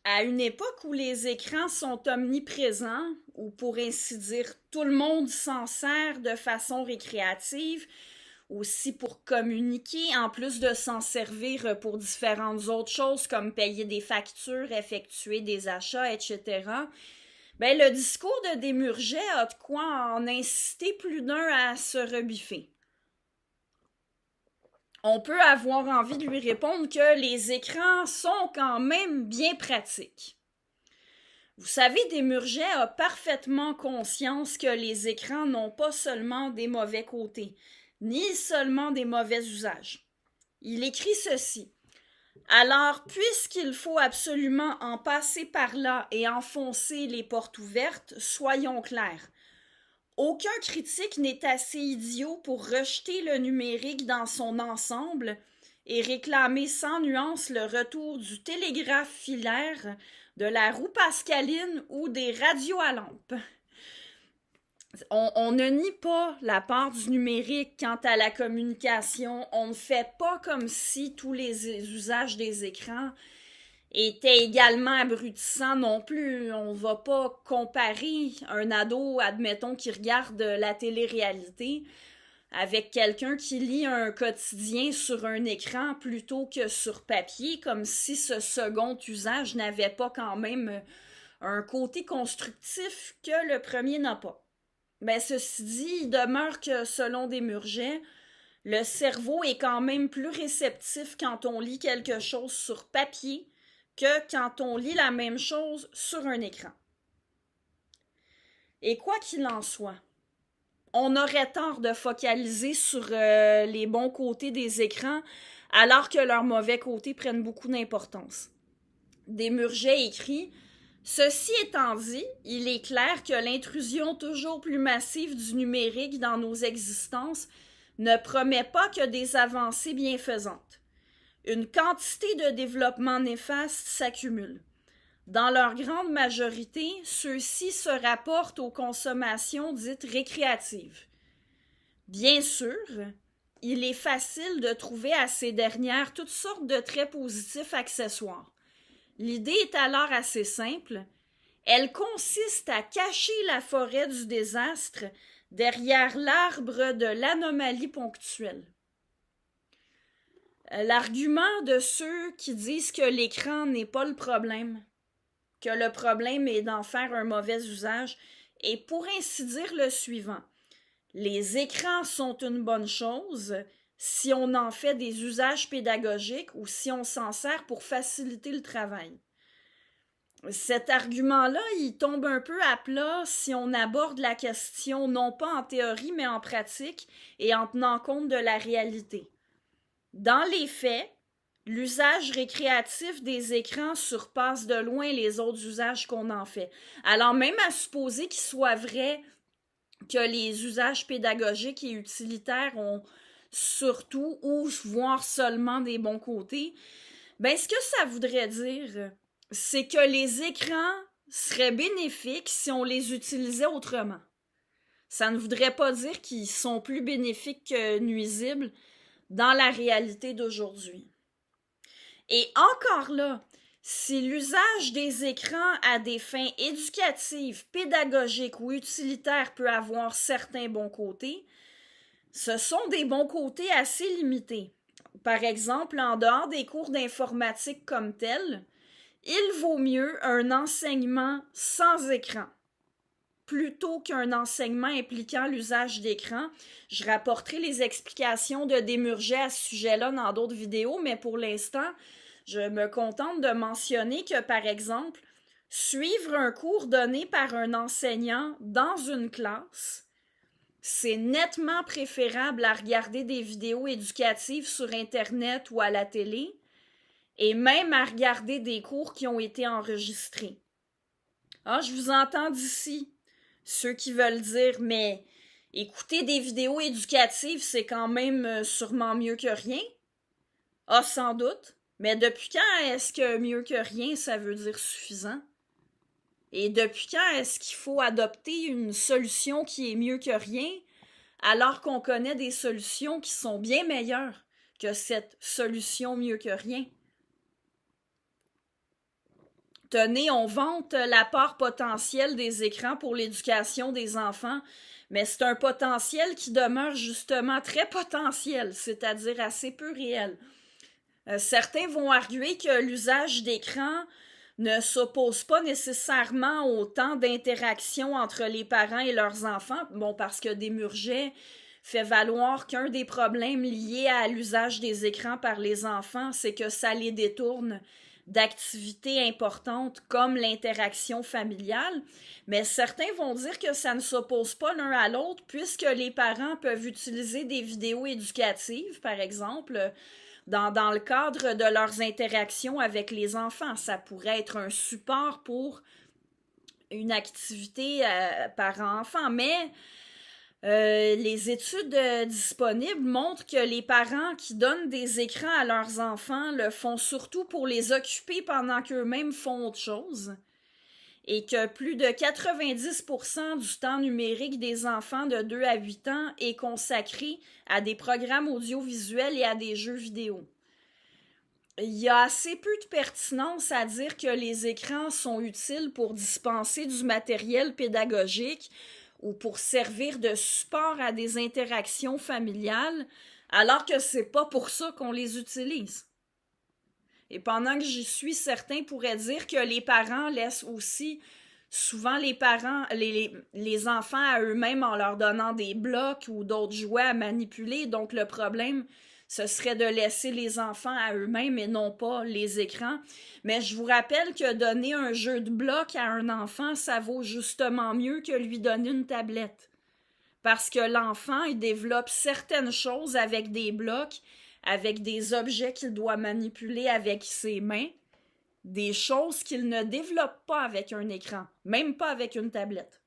À une époque où les écrans sont omniprésents, ou pour ainsi dire, tout le monde s'en sert de façon récréative, aussi pour communiquer, en plus de s'en servir pour différentes autres choses comme payer des factures, effectuer des achats, etc. Ben, le discours de Desmurget a de quoi en inciter plus d'un à se rebiffer. On peut avoir envie de lui répondre que les écrans sont quand même bien pratiques. Vous savez, Desmurget a parfaitement conscience que les écrans n'ont pas seulement des mauvais côtés, ni seulement des mauvais usages. Il écrit ceci. Alors, puisqu'il faut absolument en passer par là et enfoncer les portes ouvertes, soyons clairs. Aucun critique n'est assez idiot pour rejeter le numérique dans son ensemble et réclamer sans nuance le retour du télégraphe filaire, de la roue pascaline ou des radios à lampe. On ne nie pas la part du numérique quant à la communication. On ne fait pas comme si tous les usages des écrans étaient également abrutissants non plus. On ne va pas comparer un ado, admettons, qui regarde la télé-réalité avec quelqu'un qui lit un quotidien sur un écran plutôt que sur papier, comme si ce second usage n'avait pas quand même un côté constructif que le premier n'a pas. Ben, ceci dit, il demeure que, selon Desmurget, le cerveau est quand même plus réceptif quand on lit quelque chose sur papier que quand on lit la même chose sur un écran. Et quoi qu'il en soit, on aurait tort de focaliser sur les bons côtés des écrans alors que leurs mauvais côtés prennent beaucoup d'importance. Desmurget écrit « Ceci étant dit, il est clair que l'intrusion toujours plus massive du numérique dans nos existences ne promet pas que des avancées bienfaisantes. Une quantité de développements néfastes s'accumule. Dans leur grande majorité, ceux-ci se rapportent aux consommations dites récréatives. Bien sûr, il est facile de trouver à ces dernières toutes sortes de traits positifs accessoires. L'idée est alors assez simple. Elle consiste à cacher la forêt du désastre derrière l'arbre de l'anomalie ponctuelle. L'argument de ceux qui disent que l'écran n'est pas le problème, que le problème est d'en faire un mauvais usage, est pour ainsi dire le suivant. Les écrans sont une bonne chose si on en fait des usages pédagogiques ou si on s'en sert pour faciliter le travail. Cet argument-là, il tombe un peu à plat si on aborde la question non pas en théorie mais en pratique et en tenant compte de la réalité. Dans les faits, l'usage récréatif des écrans surpasse de loin les autres usages qu'on en fait. Alors même à supposer qu'il soit vrai que les usages pédagogiques et utilitaires ont surtout ou voire seulement des bons côtés, ben ce que ça voudrait dire, c'est que les écrans seraient bénéfiques si on les utilisait autrement. Ça ne voudrait pas dire qu'ils sont plus bénéfiques que nuisibles dans la réalité d'aujourd'hui. Et encore là, si l'usage des écrans à des fins éducatives, pédagogiques ou utilitaires peut avoir certains bons côtés, ce sont des bons côtés assez limités. Par exemple, en dehors des cours d'informatique comme tels, il vaut mieux un enseignement sans écran plutôt qu'un enseignement impliquant l'usage d'écran. Je rapporterai les explications de Desmurget à ce sujet-là dans d'autres vidéos, mais pour l'instant, je me contente de mentionner que, par exemple, suivre un cours donné par un enseignant dans une classe, c'est nettement préférable à regarder des vidéos éducatives sur Internet ou à la télé, et même à regarder des cours qui ont été enregistrés. Ah, je vous entends d'ici. Ceux qui veulent dire, mais écouter des vidéos éducatives, c'est quand même sûrement mieux que rien. Ah, sans doute. Mais depuis quand est-ce que mieux que rien, ça veut dire suffisant? Et depuis quand est-ce qu'il faut adopter une solution qui est mieux que rien, alors qu'on connaît des solutions qui sont bien meilleures que cette solution mieux que rien? Tenez, on vante l'apport potentiel des écrans pour l'éducation des enfants, mais c'est un potentiel qui demeure justement très potentiel, c'est-à-dire assez peu réel. Certains vont arguer que l'usage d'écran ne s'oppose pas nécessairement au temps d'interaction entre les parents et leurs enfants, bon, parce que Desmurget fait valoir qu'un des problèmes liés à l'usage des écrans par les enfants, c'est que ça les détourne d'activités importantes comme l'interaction familiale, mais certains vont dire que ça ne s'oppose pas l'un à l'autre puisque les parents peuvent utiliser des vidéos éducatives, par exemple, dans le cadre de leurs interactions avec les enfants. Ça pourrait être un support pour une activité par enfant, mais les études disponibles montrent que les parents qui donnent des écrans à leurs enfants le font surtout pour les occuper pendant qu'eux-mêmes font autre chose et que plus de 90% du temps numérique des enfants de 2 à 8 ans est consacré à des programmes audiovisuels et à des jeux vidéo. Il y a assez peu de pertinence à dire que les écrans sont utiles pour dispenser du matériel pédagogique ou pour servir de support à des interactions familiales, alors que c'est pas pour ça qu'on les utilise. Et pendant que j'y suis, certains pourraient dire que les parents laissent aussi souvent les enfants à eux-mêmes en leur donnant des blocs ou d'autres jouets à manipuler. Donc le problème, ce serait de laisser les enfants à eux-mêmes et non pas les écrans. Mais je vous rappelle que donner un jeu de blocs à un enfant, ça vaut justement mieux que lui donner une tablette. Parce que l'enfant, il développe certaines choses avec des blocs, avec des objets qu'il doit manipuler avec ses mains, des choses qu'il ne développe pas avec un écran, même pas avec une tablette.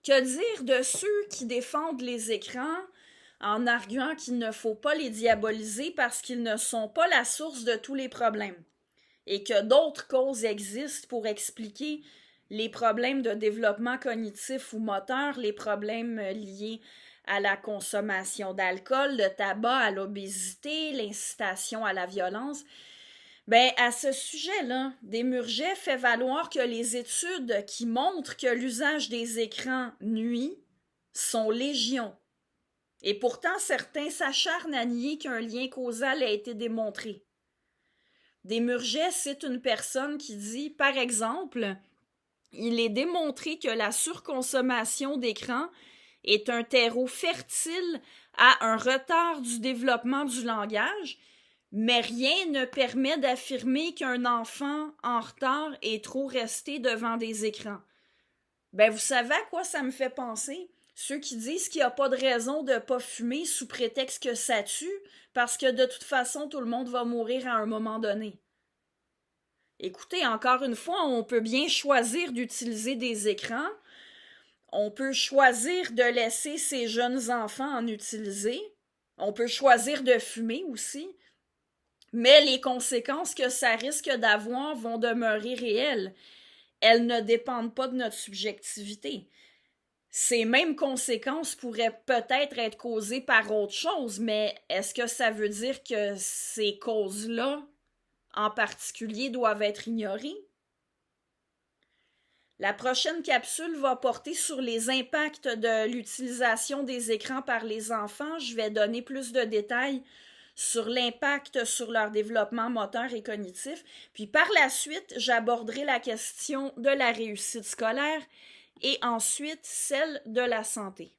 Que dire de ceux qui défendent les écrans en arguant qu'il ne faut pas les diaboliser parce qu'ils ne sont pas la source de tous les problèmes et que d'autres causes existent pour expliquer les problèmes de développement cognitif ou moteur, les problèmes liés à la consommation d'alcool, de tabac, à l'obésité, l'incitation à la violence. Ben, à ce sujet-là, Desmurget fait valoir que les études qui montrent que l'usage des écrans nuit sont légion. Et pourtant, certains s'acharnent à nier qu'un lien causal a été démontré. Desmurget cite une personne qui dit, par exemple, « Il est démontré que la surconsommation d'écran est un terreau fertile à un retard du développement du langage, mais rien ne permet d'affirmer qu'un enfant en retard est trop resté devant des écrans. » Ben, vous savez à quoi ça me fait penser? Ceux qui disent qu'il n'y a pas de raison de ne pas fumer sous prétexte que ça tue, parce que de toute façon, tout le monde va mourir à un moment donné. Écoutez, encore une fois, on peut bien choisir d'utiliser des écrans, on peut choisir de laisser ces jeunes enfants en utiliser, on peut choisir de fumer aussi, mais les conséquences que ça risque d'avoir vont demeurer réelles. Elles ne dépendent pas de notre subjectivité. Ces mêmes conséquences pourraient peut-être être causées par autre chose, mais est-ce que ça veut dire que ces causes-là, en particulier, doivent être ignorées? La prochaine capsule va porter sur les impacts de l'utilisation des écrans par les enfants. Je vais donner plus de détails sur l'impact sur leur développement moteur et cognitif. Puis par la suite, j'aborderai la question de la réussite scolaire et ensuite celle de la santé.